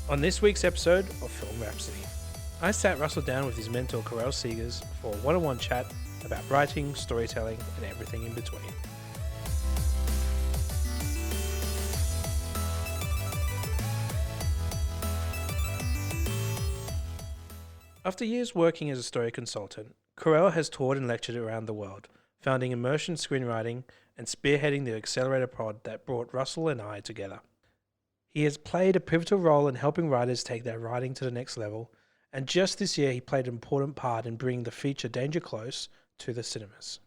On this week's episode of Film Rhapsody, I sat Russell down with his mentor Karel Segers for a one-on-one chat about writing, storytelling, and everything in between. After years working as a story consultant, Karel has toured and lectured around the world, founding Immersion Screenwriting and spearheading the Accelerator Pod that brought Russell and I together. He has played a pivotal role in helping writers take their writing to the next level, and just this year he played an important part in bringing the feature Danger Close to the cinemas.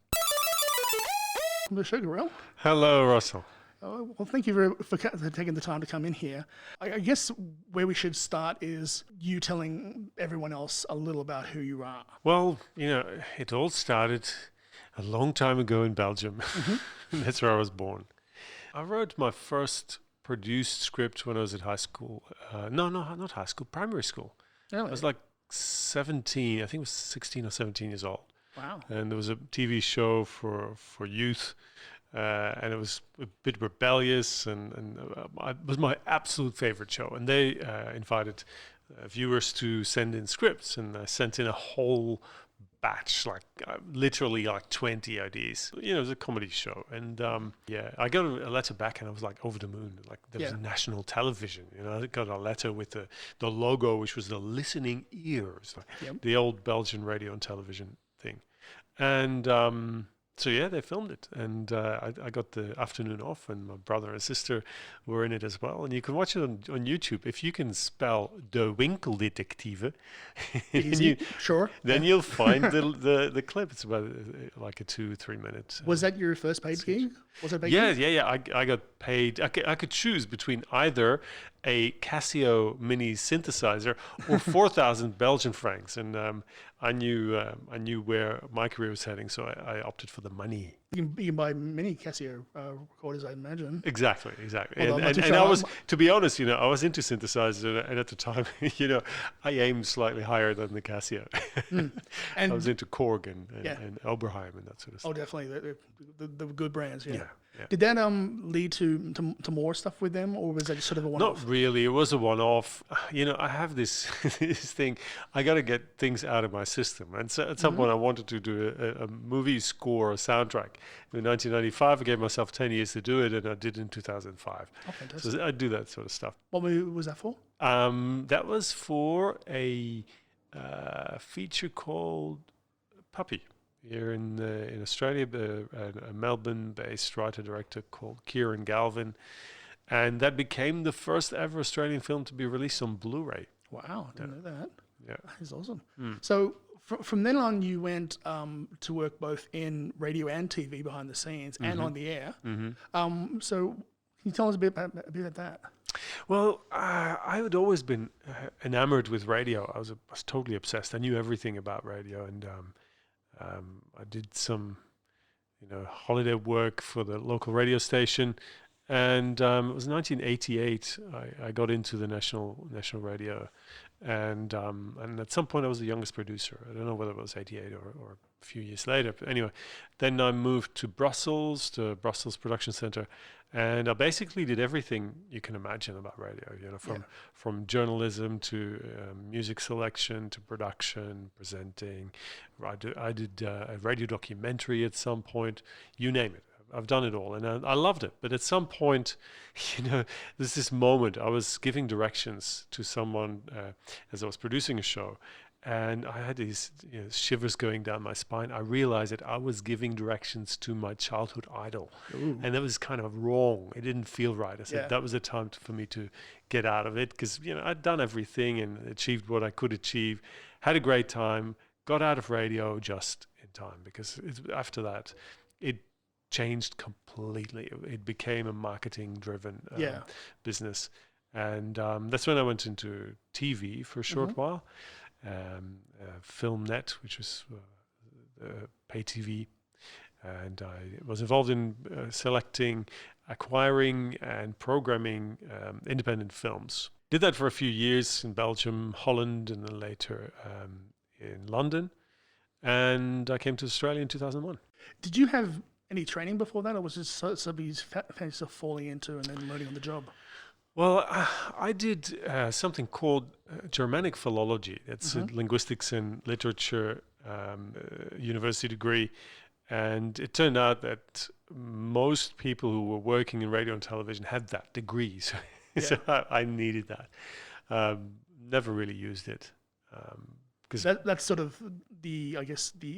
Welcome to the show, Karel. Hello, Russell. Well, thank you for taking the time to come in here. I guess where we should start is you telling everyone else a little about who you are. Well, it all started a long time ago in Belgium. That's where I was born. I wrote my first produced script when I was at high school. No, not high school, primary school. Really? I was like 17, I think it was 16 or 17 years old. Wow. And there was a TV show for youth, and it was a bit rebellious, and it was my absolute favorite show. And they invited viewers to send in scripts, and I sent in a whole batch, literally 20 ideas. It was a comedy show, and I got a letter back, and I was like over the moon. Like there was national television. I got a letter with the logo, which was the listening ears, the old Belgian radio and television thing, and they filmed it, and I got the afternoon off, and my brother and sister were in it as well. And you can watch it on YouTube if you can spell De Winkeldetective. Sure. Then you'll find the clip. It's about like a 2-3 minute. Was that your first paid gig? Was it paid gig? Yeah. I got paid. I could choose between either a Casio mini synthesizer or 4,000 Belgian francs, and I knew where my career was heading, so I opted for the money. You can buy mini Casio recorders, I imagine. Exactly. Although And I was, to be honest, I was into synthesizers, and at the time, I aimed slightly higher than the Casio. And I was into Korg and Oberheim and that sort of stuff. Oh, definitely, the good brands. Yeah. Did that lead to more stuff with them, or was that just sort of a one-off? Not really. It was a one-off. I have this thing. I got to get things out of my system. And so at some point, I wanted to do a movie score, a soundtrack. In 1995, I gave myself 10 years to do it, and I did it in 2005. Oh, fantastic. So I do that sort of stuff. What movie was that for? That was for a feature called Puppy. Here in Australia, a Melbourne-based writer-director called Kieran Galvin, and that became the first ever Australian film to be released on Blu-ray. Wow, I didn't know that. Yeah, that's awesome. So from then on, you went to work both in radio and TV behind the scenes and on the air. So can you tell us a bit about that? Well, I had always been enamored with radio. I was totally obsessed. I knew everything about radio, and I did some, holiday work for the local radio station, and it was 1988. I got into the national radio, and at some point I was the youngest producer. I don't know whether it was 88 or a few years later, but anyway, then I moved to Brussels Production Center, and I basically did everything you can imagine about radio. From journalism to music selection to production, presenting. I did a radio documentary at some point. You name it. I've done it all, and I loved it. But at some point, there's this moment. I was giving directions to someone as I was producing a show, and I had these shivers going down my spine. I realized that I was giving directions to my childhood idol. Ooh. And that was kind of wrong. It didn't feel right. I said that was the time for me to get out of it, because I'd done everything and achieved what I could achieve, had a great time, got out of radio just in time, because after that, it changed completely. It became a marketing-driven business, and that's when I went into TV for a short while. Film Net, which was pay TV, and I was involved in selecting, acquiring, and programming independent films. Did that for a few years in Belgium, Holland, and then later in London, and I came to Australia in 2001. Did you have any training before that, or was it something you found yourself falling into and then learning on the job? Well, I did something called Germanic philology. It's a linguistics and literature university degree. And it turned out that most people who were working in radio and television had that degree. So, so I needed that. Never really used it. Because that's sort of the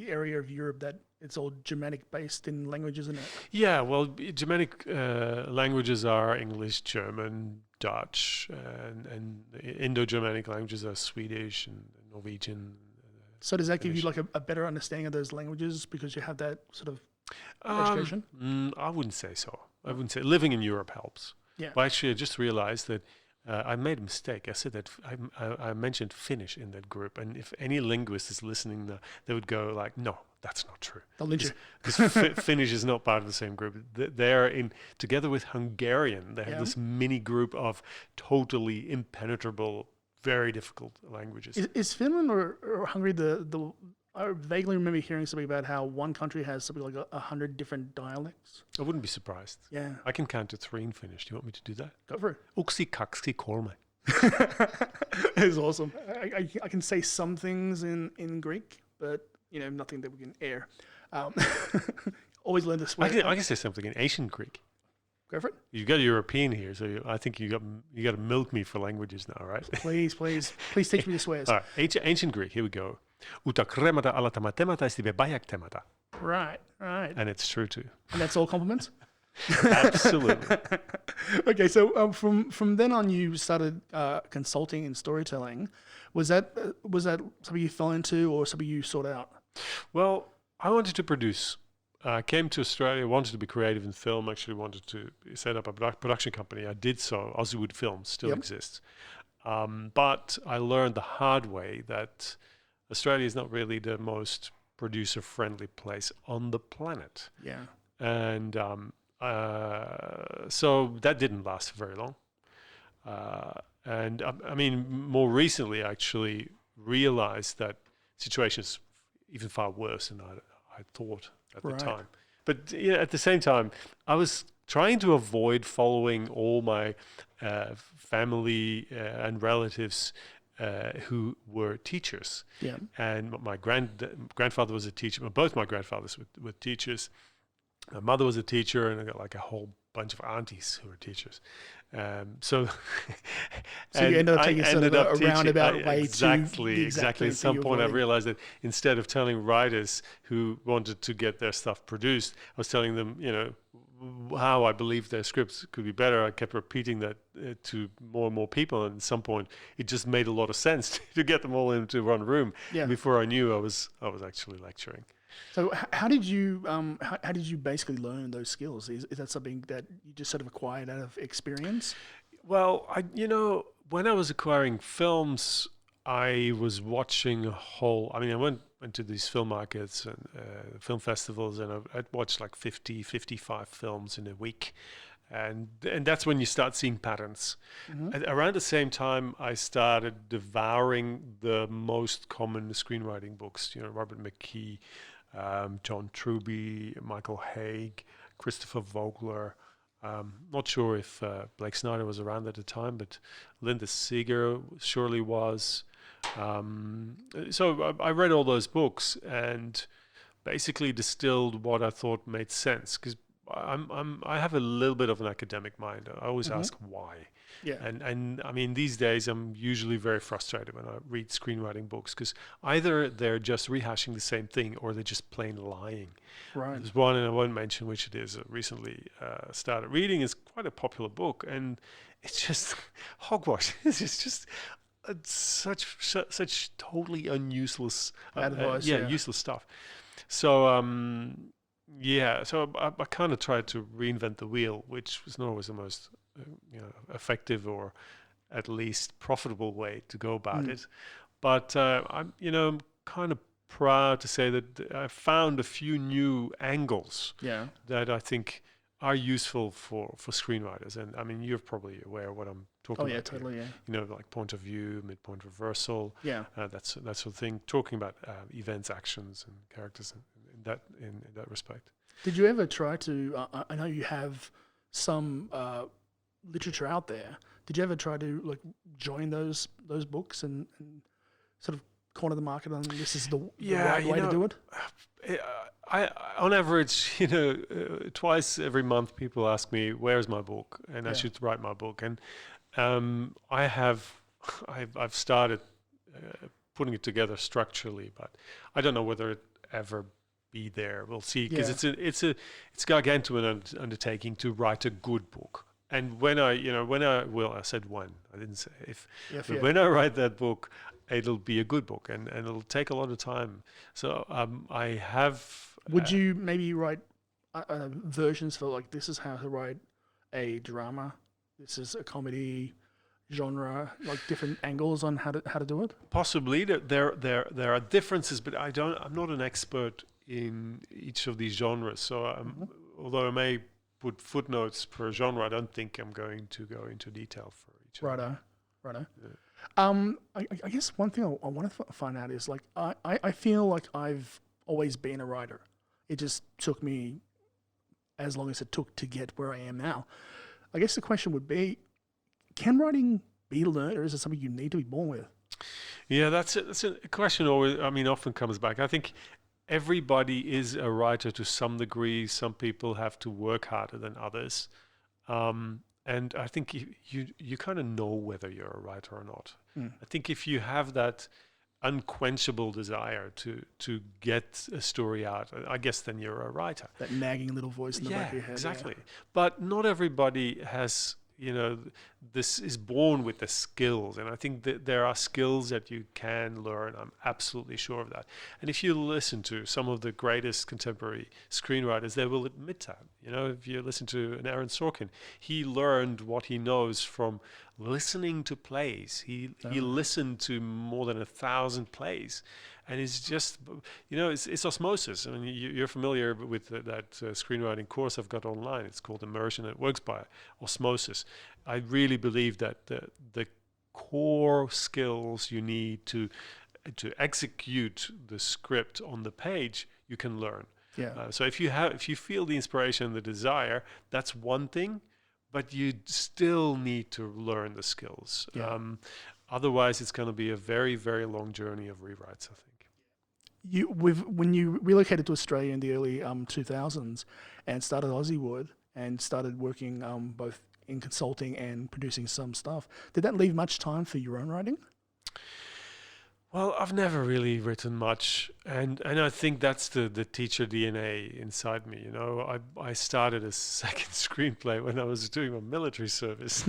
area of Europe that it's all Germanic based in languages, isn't it? Yeah, well, Germanic languages are English, German, Dutch, and Indo-Germanic languages are Swedish and Norwegian. So does that give you like a better understanding of those languages because you have that sort of education? I wouldn't say so. I wouldn't say living in Europe helps. Yeah. But actually, I just realized that I made a mistake. I said that I mentioned Finnish in that group, and if any linguist is listening, they would go like, "No, that's not true." They'll lynch you. Because Finnish is not part of the same group. They're in together with Hungarian. They have this mini group of totally impenetrable, very difficult languages. Is Finland or Hungary the? I vaguely remember hearing something about how one country has something like 100 different dialects. I wouldn't be surprised. Yeah. I can count to 3 in Finnish. Do you want me to do that? Go for it. Uksi, kaksi, kolme. It's awesome. I can say some things in Greek, but nothing that we can air. Always learn to swear. I can say something in ancient Greek. Go for it. You've got a European here, so I think you got to milk me for languages now, right? Please teach me the swears. All right, ancient Greek. Here we go. Uta kremata alata temata istibe bayak temata. Right. And it's true too. And that's all compliments? Absolutely. Okay, so from then on, you started consulting and storytelling. Was that something you fell into or something you sought out? Well, I wanted to produce. I came to Australia, wanted to be creative in film, actually wanted to set up a production company. I did so. Aussie Films still exists. But I learned the hard way that Australia is not really the most producer-friendly place on the planet. Yeah. And so that didn't last very long. And I mean, more recently, I actually realized that situation is even far worse than I thought at the time. But at the same time, I was trying to avoid following all my family and relatives who were teachers. Yeah. And my grandfather was a teacher. Both my grandfathers were teachers. My mother was a teacher, and I got like a whole bunch of aunties who were teachers. So you ended up taking sort of a roundabout way exactly. At some point, I realized that instead of telling writers who wanted to get their stuff produced, I was telling them, how I believed their scripts could be better. I kept repeating that to more and more people, and at some point, it just made a lot of sense to get them all into one room. Yeah. Before I knew, I was actually lecturing. So how did you basically learn those skills? Is that something that you just sort of acquired out of experience? Well, when I was acquiring films, I was watching I went to these film markets and film festivals, and I'd watched like 50, 55 films in a week. And that's when you start seeing patterns. Mm-hmm. Around the same time, I started devouring the most common screenwriting books, Robert McKee, John Truby, Michael Haig, Christopher Vogler. Not sure if Blake Snyder was around at the time, but Linda Seeger surely was. So I read all those books and basically distilled what I thought made sense, because I have a little bit of an academic mind. I always ask why. Yeah. And I mean, these days I'm usually very frustrated when I read screenwriting books, because either they're just rehashing the same thing or they're just plain lying. Right. There's one, and I won't mention which it is, recently started reading. It's quite a popular book, and it's just hogwash. It's just such totally useless useless stuff. So so I kind of tried to reinvent the wheel, which was not always the most effective or at least profitable way to go about it. But I'm kind of proud to say that I found a few new angles that I think are useful for screenwriters. And I mean, you're probably aware of what I'm talking about. Oh yeah, totally. Here. Yeah. Like point of view, midpoint reversal. Yeah. That sort of thing. Talking about events, actions, and characters in that respect. Did you ever try to? I know you have some literature out there. Did you ever try to like join those books and sort of corner the market on this is the right way to do it? I on average, twice every month, people ask me, "Where's my book?" and I should write my book. And I've started putting it together structurally, but I don't know whether it ever be there. We'll see, because it's gargantuan undertaking to write a good book. And when I said when, I didn't say if. When I write that book, it'll be a good book, and it'll take a lot of time. So I have. Would you maybe write versions for like, this is how to write a drama, this is a comedy genre, like different angles on how to do it? Possibly. There are differences, but I'm not an expert in each of these genres. So although I may put footnotes per genre, I don't think I'm going to go into detail for each. Righto. Yeah. I guess one thing I want to find out is like I feel like I've always been a writer. It just took me as long as it took to get where I am now. I guess the question would be, can writing be learned, or is it something you need to be born with? Yeah, that's a question often comes back. I think everybody is a writer to some degree. Some people have to work harder than others. And I think you kind of know whether you're a writer or not. I think if you have that unquenchable desire to get a story out, I guess then you're a writer. That nagging little voice in the back of your head. Exactly. Yeah. But not everybody has, this is born with the skills. And I think that there are skills that you can learn. I'm absolutely sure of that. And if you listen to some of the greatest contemporary screenwriters, they will admit that. If you listen to an Aaron Sorkin, he learned what he knows from listening to plays. He listened to more than 1,000 plays. And it's just, it's osmosis. I mean, you're familiar with that screenwriting course I've got online. It's called Immersion. It works by osmosis. I really believe that the core skills you need to execute the script on the page, you can learn. Yeah. So if you feel the inspiration and the desire, that's one thing, but you still need to learn the skills. Yeah. Otherwise, it's going to be a very, very long journey of rewrites, I think. When you relocated to Australia in the early 2000s and started Aussiewood and started working both in consulting and producing some stuff, did that leave much time for your own writing? Well, I've never really written much, and I think that's the teacher DNA inside me. I started a second screenplay when I was doing my military service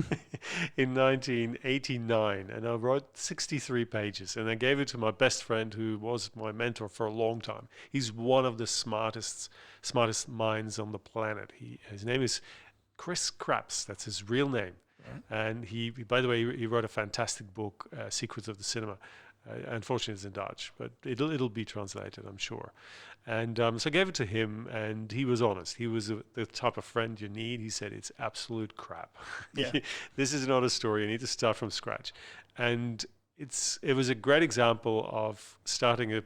in 1989, and I wrote 63 pages, and I gave it to my best friend, who was my mentor for a long time. He's one of the smartest minds on the planet. His name is Chris Krapps. That's his real name, and he, by the way, he wrote a fantastic book, Secrets of the Cinema. Unfortunately, it's in Dutch, but it'll be translated, I'm sure. And so I gave it to him, and he was honest. He was the type of friend you need. He said, "It's absolute crap. Yeah. This is not a story. You need to start from scratch." And it was a great example of starting a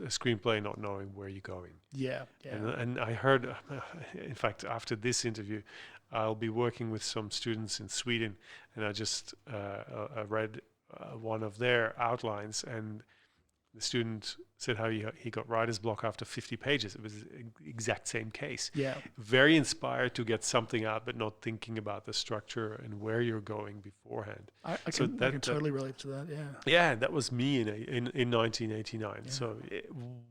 screenplay not knowing where you're going. Yeah. And I heard, in fact, after this interview, I'll be working with some students in Sweden, and I just read one of their outlines, and the student said how he got writer's block after 50 pages. It was the exact same case. Yeah. Very inspired to get something out, but not thinking about the structure and where you're going beforehand. I can totally relate to that, yeah. Yeah, that was me in 1989. Yeah. So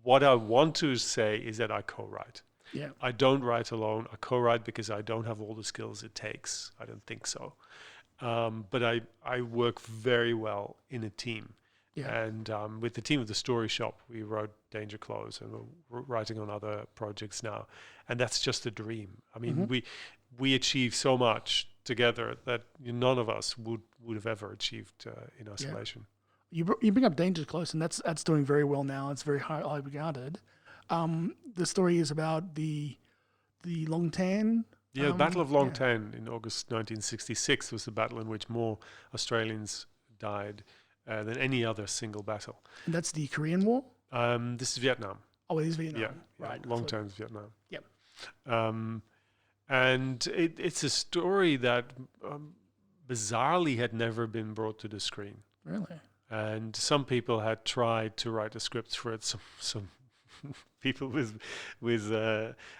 what I want to say is that I co-write. Yeah. I don't write alone. I co-write because I don't have all the skills it takes. I don't think so. But I work very well in a team. Yeah. And with the team of the Story Shop, we wrote Danger Close, and we're writing on other projects now. And that's just a dream. I mean, we achieve so much together that none of us would have ever achieved in isolation. Yeah. You bring up Danger Close, and that's doing very well now. It's very highly regarded. The story is about the Long Tan. Yeah, the Battle of Long Tan in August 1966 was the battle in which more Australians died than any other single battle. And that's the Korean War? This is Vietnam. Oh, it is Vietnam. Yeah, right. Long Tan's Vietnam. Yep. And it's a story that bizarrely had never been brought to the screen. Really? And some people had tried to write the scripts for it. Some people with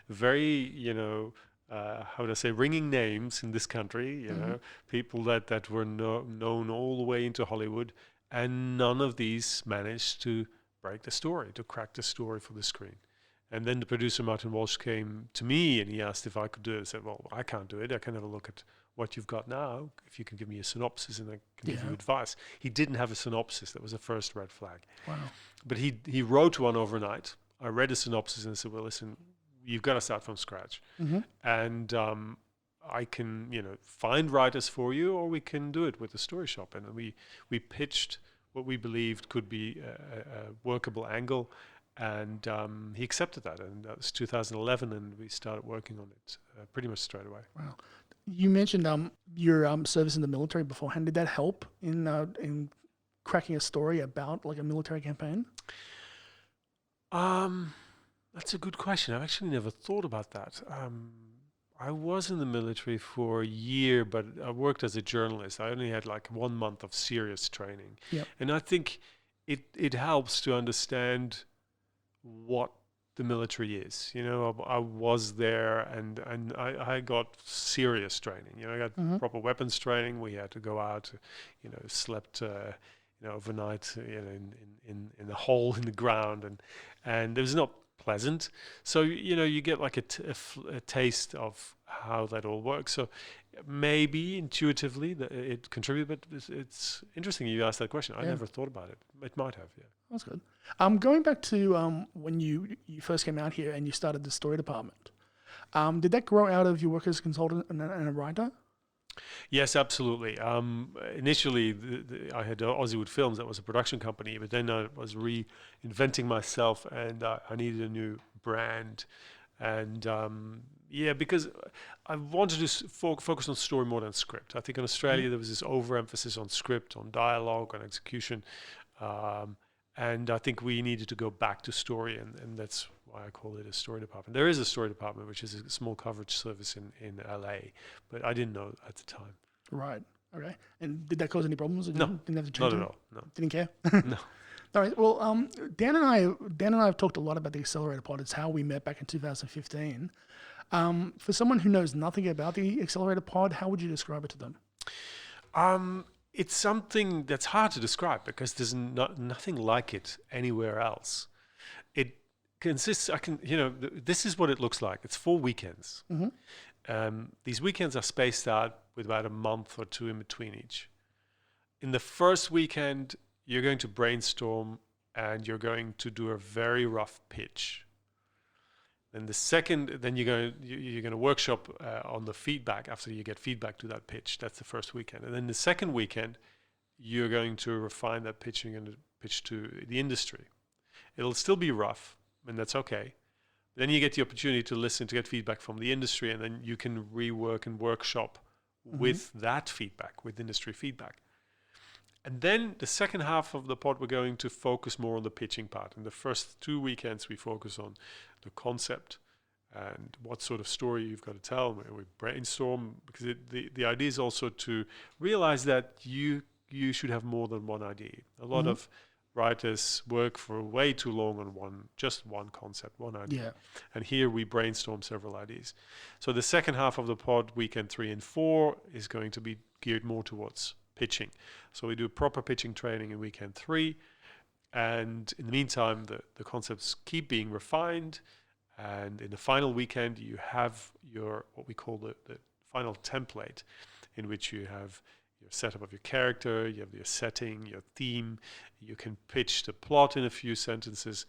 very, you know, how would I say, ringing names in this country, you know, people that were known all the way into Hollywood, and none of these managed to break the story, to crack the story for the screen. And then the producer, Martin Walsh, came to me and he asked if I could do it. I said, well, I can't do it. I can have a look at what you've got now, if you can give me a synopsis and I can give you advice. He didn't have a synopsis. That was the first red flag. Wow. But he wrote one overnight. I read a synopsis and said, well, listen, you've got to start from scratch. And I can, you know, find writers for you, or we can do it with the story shop. And we pitched what we believed could be a workable angle. And he accepted that. And that was 2011, and we started working on it pretty much straight away. Wow. You mentioned your service in the military beforehand. Did that help in cracking a story about like a military campaign? That's a good question. I've actually never thought about that. I was in the military for a year, but I worked as a journalist. I only had like 1 month of serious training. Yep. And I think it helps to understand what the military is. You know, I was there and I got serious training. You know, I got proper weapons training. We had to go out, you know, slept, you know, overnight, you know, in a hole in the ground, and it was not pleasant. So, you know, you get like a taste of how that all works. So maybe intuitively it contributed, but it's interesting you asked that question. I never thought about it. It might have, yeah. That's good. Going back to when you first came out here and you started the story department, did that grow out of your work as a consultant and a writer? Yes, absolutely. Initially, I had Aussie Films, that was a production company, but then I was reinventing myself and I needed a new brand. And because I wanted to focus on story more than script. I think in Australia there was this overemphasis on script, on dialogue, on execution. And I think we needed to go back to story, and that's why I call it a story department. There is a story department, which is a small coverage service in LA, but I didn't know at the time. Right. Okay. And did that cause any problems? No. Didn't have to change Not at all. No. Didn't care? No. All right. Well, Dan and I have talked a lot about the Accelerator Pod. It's how we met back in 2015. For someone who knows nothing about the Accelerator Pod, how would you describe it to them? It's something that's hard to describe because there's nothing like it anywhere else. It consists, this is what it looks like. It's 4 weekends. These weekends are spaced out with about a month or 2 in between each. In the first weekend, you're going to brainstorm and you're going to do a very rough pitch. Then the second, then you're going to workshop on the feedback after you get feedback to that pitch. That's the first weekend. And then the second weekend, you're going to refine that pitch and you're going to pitch to the industry. It'll still be rough, and that's okay. Then you get the opportunity to listen, to get feedback from the industry, and then you can rework and workshop with that feedback, with industry feedback. And then the second half of the pod, we're going to focus more on the pitching part. In the first 2 weekends, we focus on the concept and what sort of story you've got to tell. We brainstorm, because the idea is also to realize that you should have more than one idea. A lot of writers work for way too long on just one concept, one idea. Yeah. And here we brainstorm several ideas. So the second half of the pod, weekend 3 and 4, is going to be geared more towards pitching. So we do proper pitching training in weekend 3, and in the meantime the concepts keep being refined, and in the final weekend you have your what we call the final template, in which you have your setup of your character, you have your setting, your theme, you can pitch the plot in a few sentences,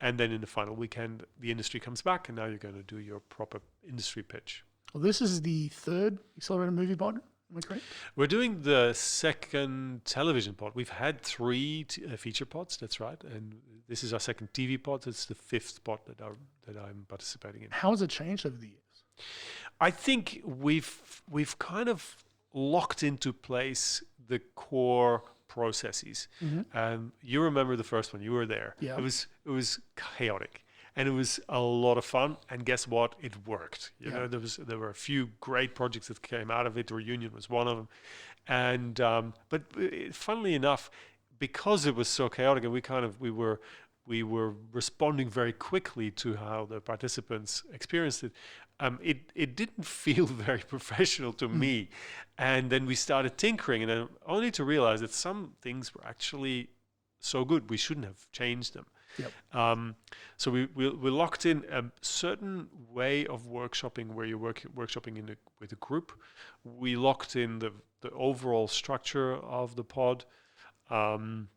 and then in the final weekend the industry comes back and now you're going to do your proper industry pitch. Well, this is the third Accelerator movie pod. Am I correct? We're doing the second television pod. We've had 3 feature pods, that's right. And this is our second TV pod. It's the 5th pod that I'm participating in. How has it changed over the years? I think we've kind of locked into place the core processes. You remember the first one. You were there. Yeah. It was chaotic. and it was a lot of fun. And guess what? It worked. You know, there were a few great projects that came out of it. Reunion was one of them. And but funnily enough, because it was so chaotic, and we were responding very quickly to how the participants experienced it. It didn't feel very professional to me, and then we started tinkering, and then only to realize that some things were actually so good we shouldn't have changed them. Yep. So we locked in a certain way of workshopping where you're workshopping with a group. We locked in the overall structure of the pod. And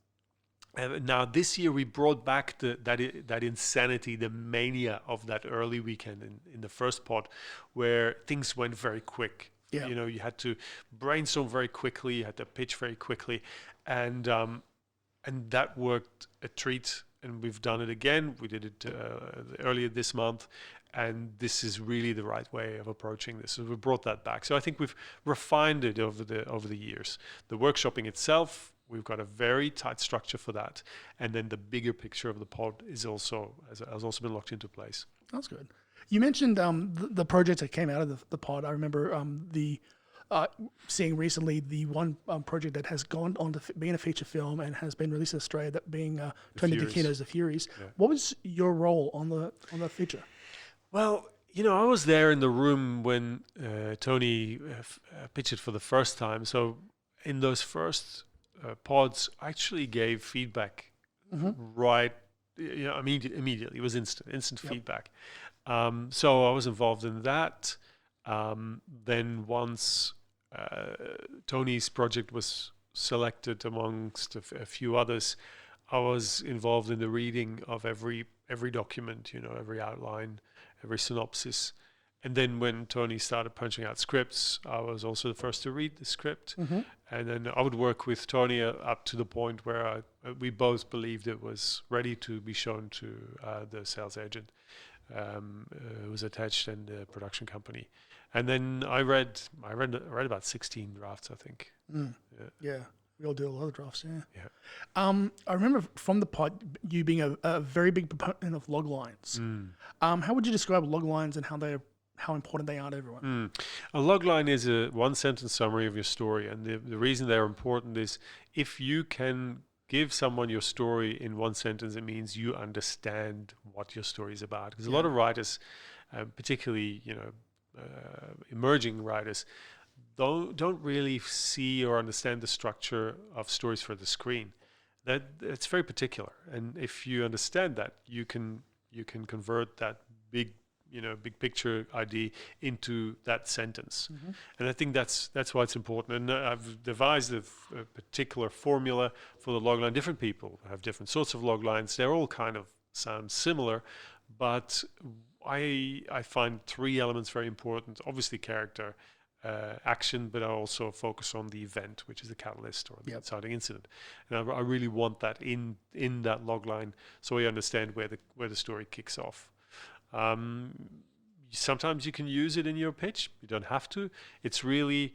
now this year we brought back that insanity, the mania of that early weekend in the first pod, where things went very quick. Yeah. You know, you had to brainstorm very quickly, you had to pitch very quickly, and that worked a treat. And we've done it again. We did it earlier this month, and this is really the right way of approaching this. So we brought that back. So I think we've refined it over the years. The workshopping itself, we've got a very tight structure for that, and then the bigger picture of the pod has also been locked into place. That's good. You mentioned the projects that came out of the pod. I remember seeing recently the one project that has gone on to being a feature film and has been released in Australia, that being turned into kinos, The Furies. Yeah. What was your role on the feature? Well, you know, I was there in the room when Tony pitched it for the first time. So in those first pods, I actually gave feedback right, you know, immediately. It was instant feedback. So I was involved in that. Then once Tony's project was selected amongst a few others, I was involved in the reading of every document, you know, every outline, every synopsis. And then when Tony started punching out scripts, I was also the first to read the script. And then I would work with Tony up to the point where we both believed it was ready to be shown to the sales agent who was attached, and the production company. And then I read about 16 drafts, I think. Yeah, we all do a lot of drafts. Yeah. I remember from the pod you being a very big proponent of log lines. How would you describe log lines and how important they are to everyone? A log line is a one-sentence summary of your story, and the reason they're important is if you can give someone your story in one sentence, it means you understand what your story is about. Because a lot of writers, particularly, you know, emerging writers, don't really see or understand the structure of stories for the screen. It's very particular, and if you understand that, you can convert that big picture idea into that sentence. And I think that's why it's important. And I've devised a particular formula for the logline. Different people have different sorts of loglines. They're all kind of sound similar, but I find three elements very important. Obviously character, action, but I also focus on the event, which is the catalyst or the inciting incident. And I really want that in that logline, so I understand where the story kicks off. Sometimes you can use it in your pitch. You don't have to. It's the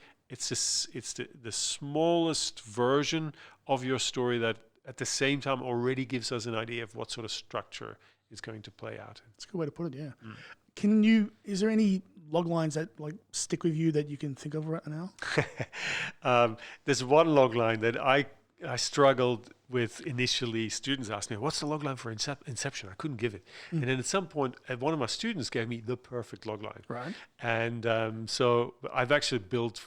smallest version of your story that at the same time already gives us an idea of what sort of structure is going to play out. That's a good way to put it. Yeah. Is there any log lines that stick with you that you can think of right now? There's one log line that I struggled with initially. Students asked me, what's the logline for Inception? I couldn't give it. And then at some point, one of my students gave me the perfect logline. Right. And so I've actually built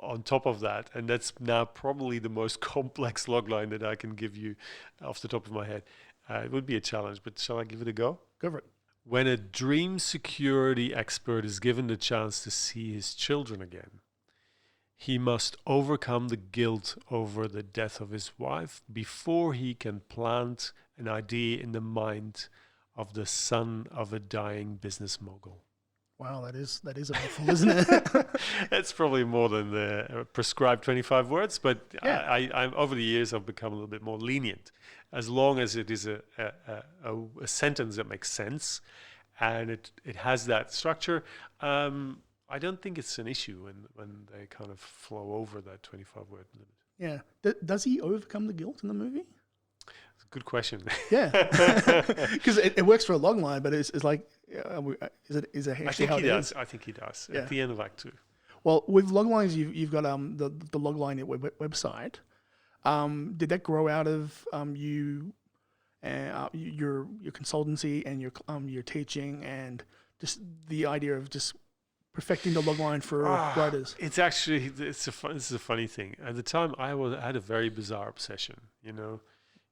on top of that, and that's now probably the most complex logline that I can give you off the top of my head. It would be a challenge, but shall I give it a go? Go for it. When a dream security expert is given the chance to see his children again, he must overcome the guilt over the death of his wife before he can plant an idea in the mind of the son of a dying business mogul. Wow, that is a mouthful, isn't it? That's probably more than the prescribed 25 words, but I over the years I've become a little bit more lenient. As long as it is a sentence that makes sense and it has that structure, I don't think it's an issue when they kind of flow over that 25-word limit. Yeah. Does he overcome the guilt in the movie? It's a good question. Yeah, because it works for a log line, but it's like, is it actually how it is? I think he does. Yeah. At the end of Act 2. Well, with log lines, you've got the log line website. Did that grow out of your consultancy and your teaching, and just the idea of just perfecting the log line for writers? It's actually this is a funny thing. At the time, I had a very bizarre obsession.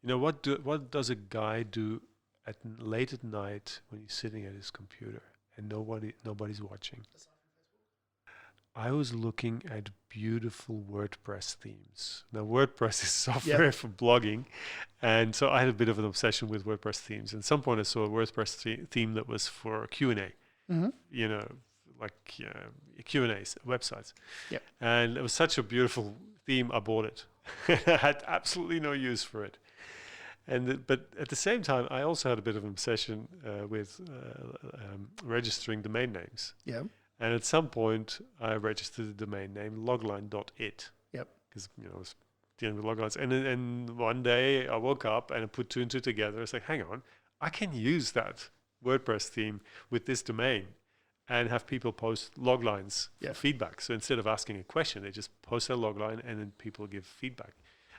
What does a guy do late at night when he's sitting at his computer and nobody's watching? I was looking at beautiful WordPress themes. Now, WordPress is software for blogging, and so I had a bit of an obsession with WordPress themes. And at some point, I saw a WordPress theme that was for Q&A. Like Q&As, websites. Yep. And it was such a beautiful theme, I bought it. I had absolutely no use for it. But at the same time, I also had a bit of an obsession with registering domain names. Yeah. And at some point, I registered a domain name, logline.it. Yep. Because I was dealing with loglines. And one day, I woke up and I put two and two together. It's like, hang on, I can use that WordPress theme with this domain and have people post log lines for feedback. So instead of asking a question, they just post their log line and then people give feedback.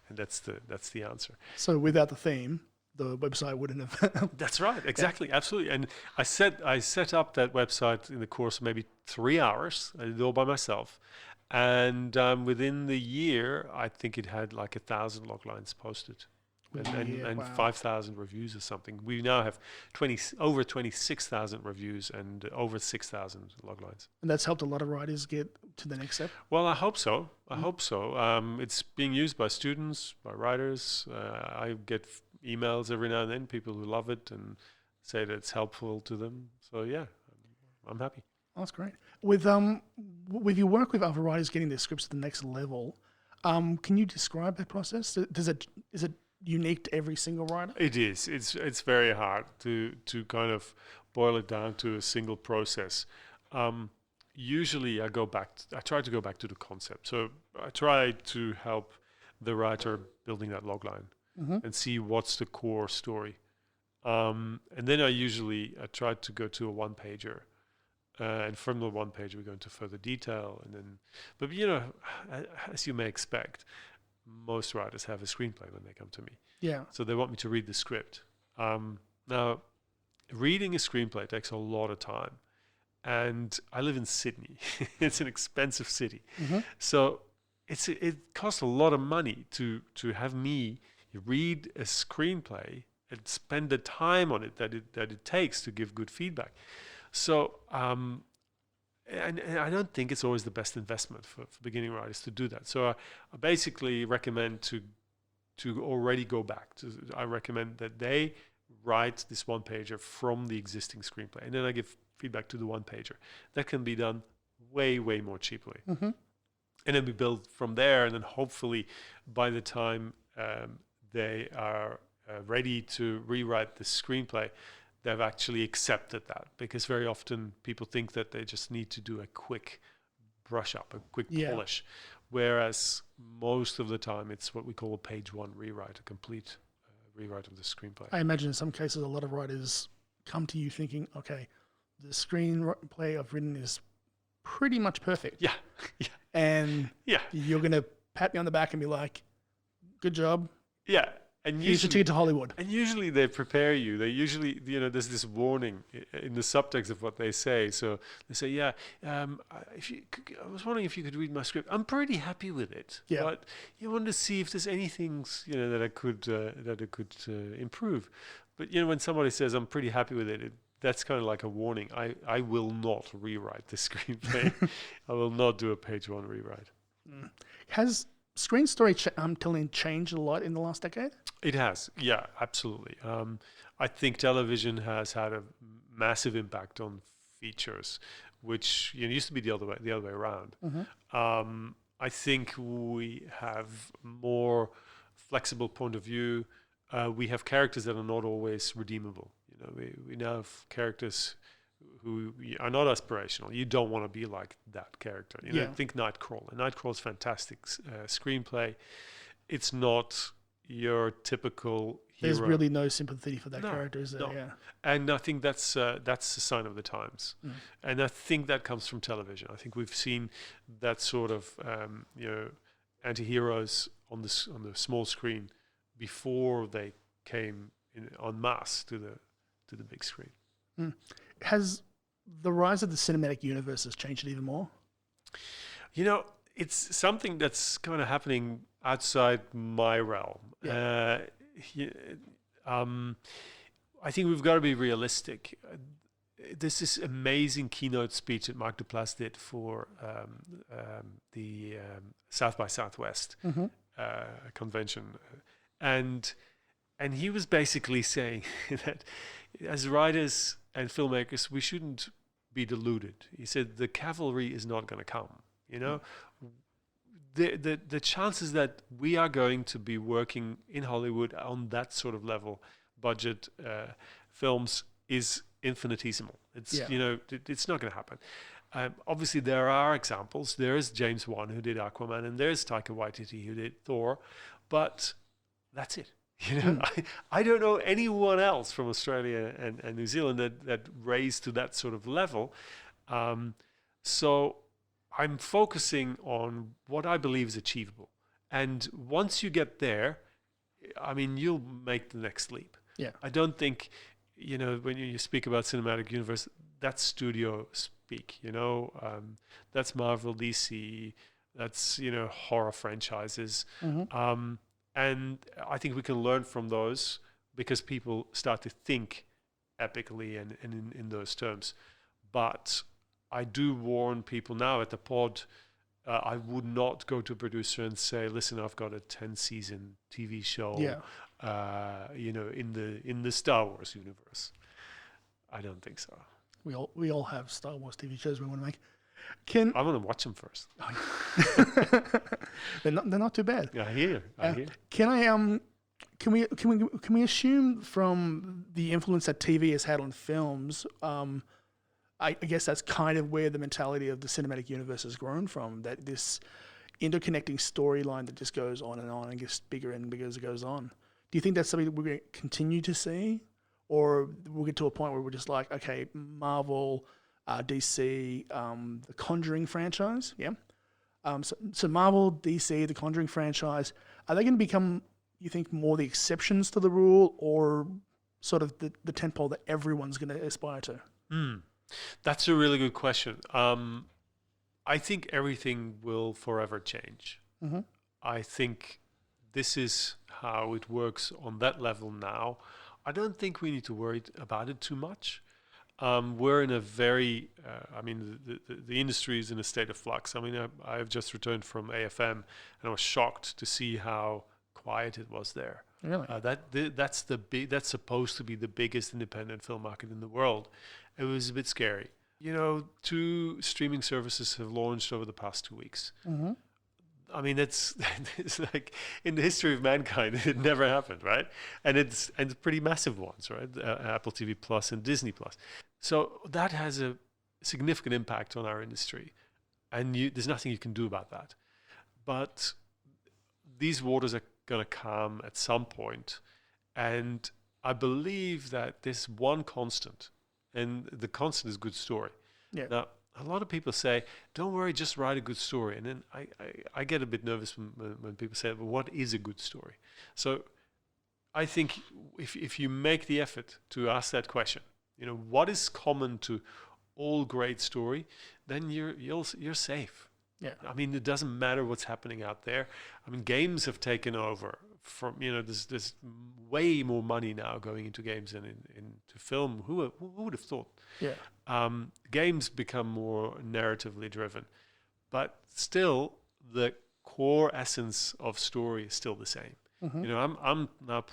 And that's the answer. So without the theme, the website wouldn't have. That's right. Exactly. Absolutely. And I set up that website in the course of maybe 3 hours. I did it all by myself. And within the year, I think it had like 1,000 log lines posted. And wow. 5,000 reviews or something. We now have over 26,000 reviews and over 6,000 log lines. And that's helped a lot of writers get to the next step? Well, I hope so. It's being used by students, by writers. I get emails every now and then, people who love it and say that it's helpful to them. So yeah, I'm happy. Oh, that's great. With your work with other writers getting their scripts to the next level, can you describe that process? Is it unique to every single writer? It is. It's very hard to kind of boil it down to a single process. Usually I try to go back to the concept. So I try to help the writer building that logline and see what's the core story. And then I try to go to a one-pager. And from the one-pager we go into further detail. But as you may expect, most writers have a screenplay when they come to me. Yeah. So they want me to read the script. Now, reading a screenplay takes a lot of time. And I live in Sydney. It's an expensive city. So it costs a lot of money to have me read a screenplay and spend the time on it that it takes to give good feedback. So and I don't think it's always the best investment for beginning writers to do that. So I basically recommend to already go back. I recommend that they write this one-pager from the existing screenplay. And then I give feedback to the one-pager. That can be done way, way more cheaply. And then we build from there. And then hopefully by the time they are ready to rewrite the screenplay, they've actually accepted that, because very often people think that they just need to do a quick brush up, a quick polish, whereas most of the time it's what we call a page one rewrite, a complete rewrite of the screenplay. I imagine in some cases a lot of writers come to you thinking, okay, the screenplay I've written is pretty much perfect. Yeah. And you're going to pat me on the back and be like, good job. Yeah. And here's your ticket to Hollywood. And usually they prepare you. They usually, there's this warning in the subtext of what they say. So they say, I was wondering if you could read my script. I'm pretty happy with it. Yeah. But you want to see if there's anything, that I could improve. But when somebody says I'm pretty happy with it, that's kind of like a warning. I will not rewrite the screenplay. I will not do a page one rewrite. Has screen story telling changed a lot in the last decade? It has, yeah, absolutely. I think television has had a massive impact on features, which used to be the other way around. I think we have more flexible point of view. We have characters that are not always redeemable. We now have characters who are not aspirational. You don't want to be like that character. Think Nightcrawler. Nightcrawler is fantastic screenplay. It's not, your typical hero. There's really no sympathy for that No, character, is there? no. Yeah. And I think that's a sign of the times. Mm. And I think that comes from television. I think we've seen that sort of anti-heroes on the small screen before they came en masse to the big screen. Mm. Has the rise of the cinematic universe has changed it even more? It's something that's kind of happening outside my realm. Yeah. I think we've got to be realistic. This is amazing keynote speech that Mark Duplass did for the South by Southwest convention, and he was basically saying that as writers and filmmakers, we shouldn't be deluded. He said the cavalry is not going to come. The chances that we are going to be working in Hollywood on that sort of level budget films is infinitesimal. It's it's not going to happen. Obviously, there are examples. There is James Wan who did Aquaman, and there's Taika Waititi who did Thor, but that's it. I don't know anyone else from Australia and New Zealand that raised to that sort of level. So I'm focusing on what I believe is achievable. And once you get there, I mean, you'll make the next leap. Yeah. I don't think, when you speak about cinematic universe, that's studio speak, that's Marvel, DC, that's, horror franchises. Mm-hmm. And I think we can learn from those because people start to think epically and in those terms. But I do warn people now at the pod, I would not go to a producer and say, listen, I've got a 10-season TV show, in the Star Wars universe. I don't think so. We all have Star Wars TV shows we want to make. I want to watch them first. They're not too bad. I hear. Can we assume from the influence that TV has had on films, I guess that's kind of where the mentality of the cinematic universe has grown from, that this interconnecting storyline that just goes on and gets bigger and bigger as it goes on. Do you think that's something that we're going to continue to see? Or we'll get to a point where we're just like, okay, Marvel, DC, the Conjuring franchise, yeah? So Marvel, DC, the Conjuring franchise, are they going to become, you think, more the exceptions to the rule, or sort of the tentpole that everyone's going to aspire to? That's a really good question. I think everything will forever change. Mm-hmm. I think this is how it works on that level now. I don't think we need to worry about it too much. We're in a very, the industry is in a state of flux. I mean, I've just returned from AFM, and I was shocked to see how quiet it was there. Really? That's supposed to be the biggest independent film market in the world. It was a bit scary. 2 streaming services have launched over the past 2 weeks. Mm-hmm. I mean, it's like in the history of mankind, it never happened, right? And it's pretty massive ones, right? Apple TV Plus and Disney Plus. So that has a significant impact on our industry, and there's nothing you can do about that. But these waters are going to calm at some point, and I believe that there's one constant, and the constant is good story. Yeah. Now, a lot of people say, don't worry, just write a good story. And then I get a bit nervous when people say, well, what is a good story? So I think if you make the effort to ask that question, what is common to all great story, then you're safe. Yeah. I mean, it doesn't matter what's happening out there. I mean, games have taken over from, there's way more money now going into games than into film. Who would have thought? Yeah. Games become more narratively driven, but still the core essence of story is still the same. Mm-hmm. I'm now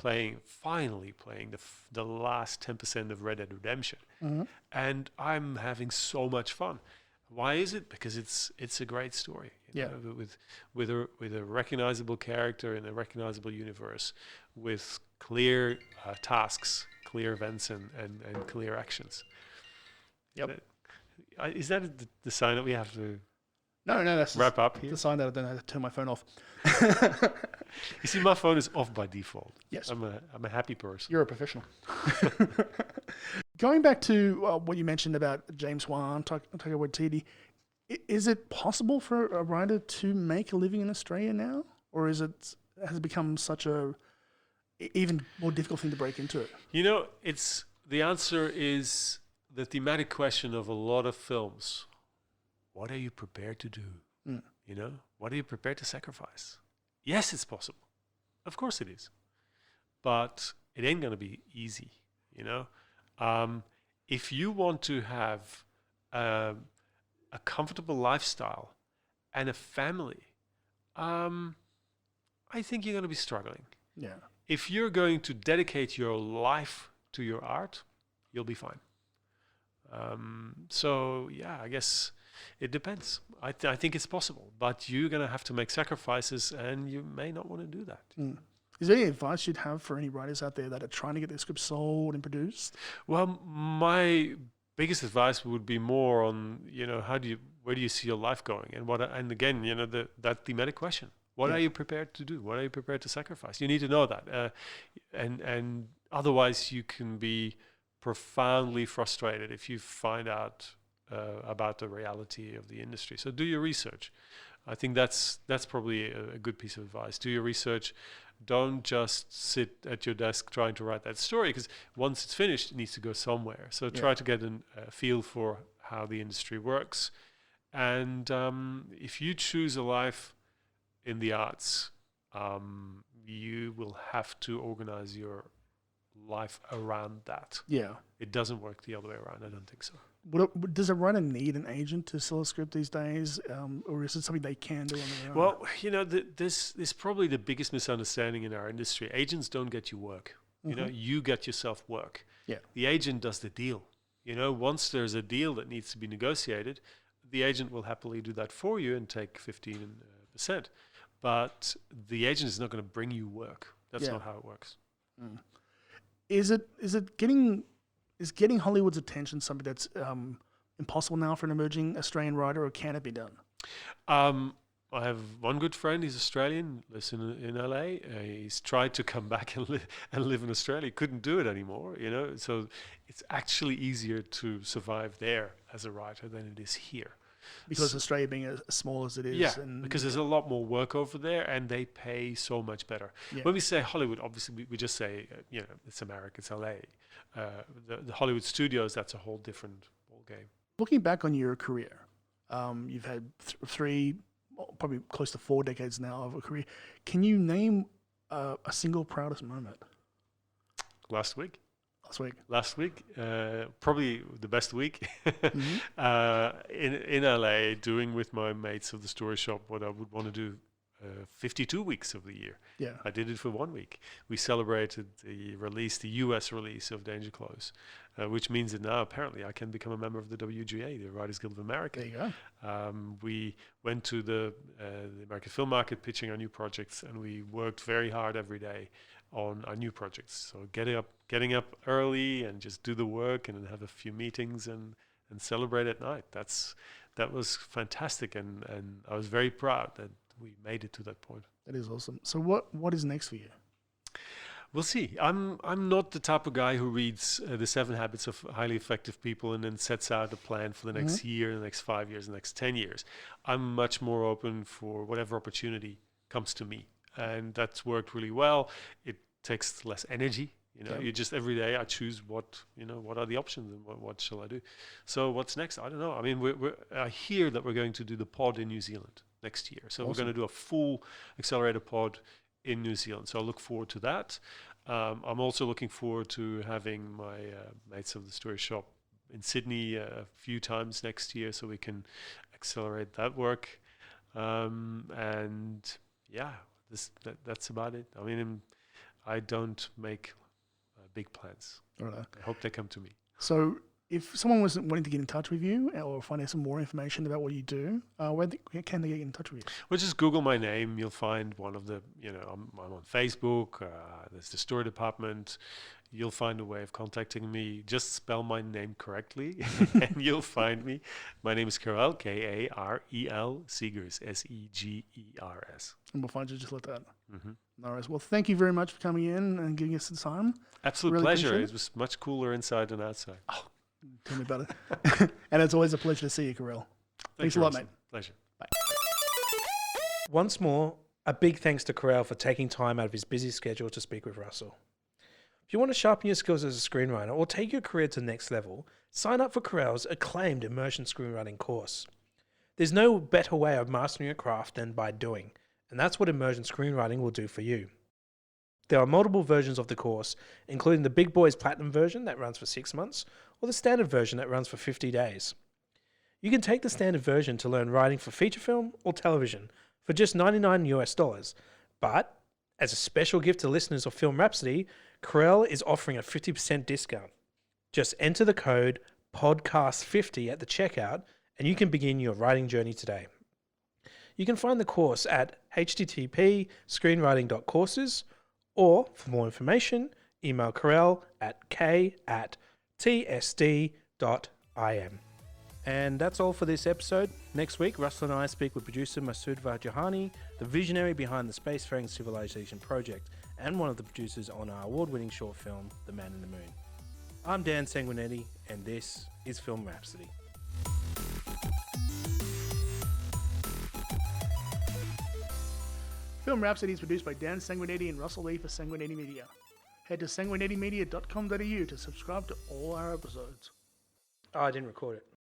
finally playing the last 10% of Red Dead Redemption, Mm-hmm. and I'm having so much fun. Why is it? Because it's a great story. With a recognizable character in a recognizable universe, with clear tasks, clear events, and clear actions. Yep. Is that the sign that we have to? No, that's wrap up here? the sign that I don't know how to turn my phone off. You see, my phone is off by default. Yes. I'm a happy person. You're a professional. Going back to what you mentioned about James Wan, Taika Waititi, is it possible for a writer to make a living in Australia now? Or has it become such a even more difficult thing to break into it? You know, the answer is the thematic question of a lot of films. What are you prepared to do? You know, what are you prepared to sacrifice? Yes, it's possible. Of course it is. But it ain't going to be easy, you know. If you want to have a comfortable lifestyle and a family, I think you're going to be struggling. Yeah. If you're going to dedicate your life to your art, you'll be fine. So, yeah, I guess it depends. I think it's possible, but you're going to have to make sacrifices, and you may not want to do that. Is there any advice you'd have for any writers out there that are trying to get their script sold and produced? Well, my biggest advice would be more on, you know, where do you see your life going? And again, you know, that thematic question. What are you prepared to do? What are you prepared to sacrifice? You need to know that. And otherwise you can be profoundly frustrated if you find out about the reality of the industry. So do your research. I think that's probably a good piece of advice. Do your research. Don't just sit at your desk trying to write that story, because once it's finished, it needs to go somewhere. So try to get a feel for how the industry works. And if you choose a life in the arts, you will have to organize your life around that. Yeah. It doesn't work the other way around. I don't think so. Does a writer need an agent to sell a script these days, or is it something they can do on their own? Well, you know, this is probably the biggest misunderstanding in our industry. Agents don't get you work. You know, you get yourself work. Yeah. The agent does the deal. You know, once there's a deal that needs to be negotiated, the agent will happily do that for you and take 15%. But the agent is not going to bring you work. That's not how it works. Is getting Hollywood's attention something that's impossible now for an emerging Australian writer, or can it be done? I have one good friend. He's Australian, lives in LA. He's tried to come back and live in Australia. He couldn't do it anymore, you know. So it's actually easier to survive there as a writer than it is here. Because Australia being as small as it is. Yeah, because there's a lot more work over there, and they pay so much better. Yeah. When we say Hollywood, obviously we just say, you know, it's America, it's LA. The Hollywood studios, that's a whole different ball game. Looking back on your career, you've had three, probably close to 4 decades now of a career. Can you name a single proudest moment? Last week, probably the best week in LA, doing with my mates of the story shop what I would want to do 52 weeks of the year. Yeah, I did it for 1 week. We celebrated the US release of Danger Close, which means that now apparently I can become a member of the WGA, the Writers Guild of America. There you go. We went to the American film market pitching our new projects, and we worked very hard every day on our new projects. So getting up early and just do the work, and then have a few meetings and celebrate at night. That was fantastic, and I was very proud that we made it to that point. That is awesome. So what is next for you? We'll see. I'm not the type of guy who reads the 7 Habits of Highly Effective People and then sets out a plan for the next year, the next 5 years, the next 10 years. I'm much more open for whatever opportunity comes to me. And that's worked really well. It takes less energy. You know, you just every day I choose what are the options and what shall I do. So what's next? I don't know. I mean, I hear that we're going to do the pod in New Zealand next year. So we're going to do a full Accelerator Pod in New Zealand. So I look forward to that. I'm also looking forward to having my mates of the story shop in Sydney a few times next year, so we can accelerate that work. And yeah. That's about it. I mean, I don't make big plans. Right. I hope they come to me. So if someone was wanting to get in touch with you or find out some more information about what you do, where can they get in touch with you? Well, just Google my name. You'll find one of the, I'm on Facebook. There's the story department. you'll find a way of contacting me. Just spell my name correctly and you'll find me. My name is Karel, Karel Segers, Segers. And we'll find you just like that. Mm-hmm. All right. Well, thank you very much for coming in and giving us the time. Absolute Really pleasure. appreciate It was much cooler inside than outside. Oh, tell me about it. And it's always a pleasure to see you, Karel. Thanks a lot, Russell. mate. Pleasure. Bye. Once more, a big thanks to Karel for taking time out of his busy schedule to speak with Russell. If you want to sharpen your skills as a screenwriter or take your career to the next level, sign up for Karel's acclaimed Immersion Screenwriting course. There's no better way of mastering your craft than by doing, and that's what Immersion Screenwriting will do for you. There are multiple versions of the course, including the Big Boys Platinum version that runs for 6 months, or the standard version that runs for 50 days. You can take the standard version to learn writing for feature film or television for just $99 but as a special gift to listeners of Film Rhapsody, Karel is offering a 50% discount. Just enter the code podcast50 at the checkout and you can begin your writing journey today. You can find the course at http://screenwriting.courses, or for more information, email Karel at k@tsd.im. And that's all for this episode. Next week, Russell and I speak with producer Masood Vajahani, the visionary behind the Spacefaring Civilization project, and one of the producers on our award-winning short film, The Man in the Moon. I'm Dan Sanguinetti, and this is Film Rhapsody. Film Rhapsody is produced by Dan Sanguinetti and Russell Lee for Sanguinetti Media. Head to sanguinettimedia.com.au to subscribe to all our episodes. Oh, I didn't record it.